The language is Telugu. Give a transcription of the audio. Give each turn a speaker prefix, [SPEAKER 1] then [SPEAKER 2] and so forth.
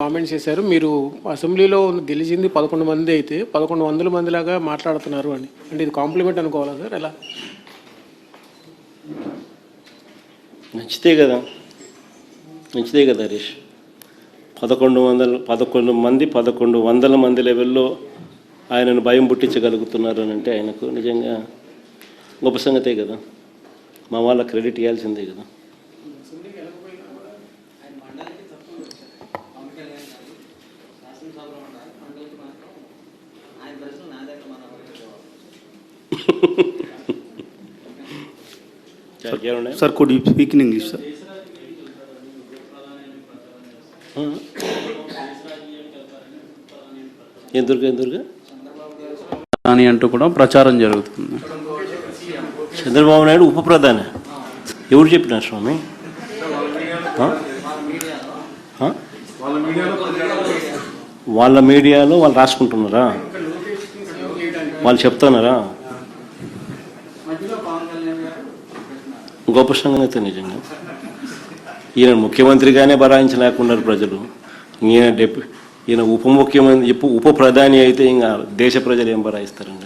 [SPEAKER 1] కామెంట్స్ చేశారు. మీరు అసెంబ్లీలో గెలిచింది 11 మంది అయితే 1100 మందిలాగా మాట్లాడుతున్నారు అని. అంటే ఇది కాంప్లిమెంట్ అనుకోవాలా సార్? ఎలా
[SPEAKER 2] నచ్చితే కదా హరీష్. 1100 మంది లెవెల్లో ఆయనను భయం పుట్టించగలుగుతున్నారు అని అంటే ఆయనకు నిజంగా గొప్ప సంగతే కదా. మా వాళ్ళ క్రెడిట్ ఇవ్వాల్సిందే కదా.
[SPEAKER 3] Sir, could you speak in English, sir?
[SPEAKER 2] ఎందుకు
[SPEAKER 3] అని అంటూ కూడా ప్రచారం జరుగుతుంది.
[SPEAKER 2] చంద్రబాబు నాయుడు ఉప ప్రధాని ఎవరు చెప్పినారు స్వామి? వాళ్ళ మీడియాలో వాళ్ళు రాసుకుంటున్నారా? వాళ్ళు చెప్తున్నారా? గొప్ప సంగతి నిజంగా. ఈయన ముఖ్యమంత్రిగానే భరాయించలేకున్నారు ప్రజలు. ఈయన ఉప ముఖ్యమంత్రి ఉప ప్రధాని అయితే ఇంకా దేశ ప్రజలు ఏం భరాయిస్తారండి?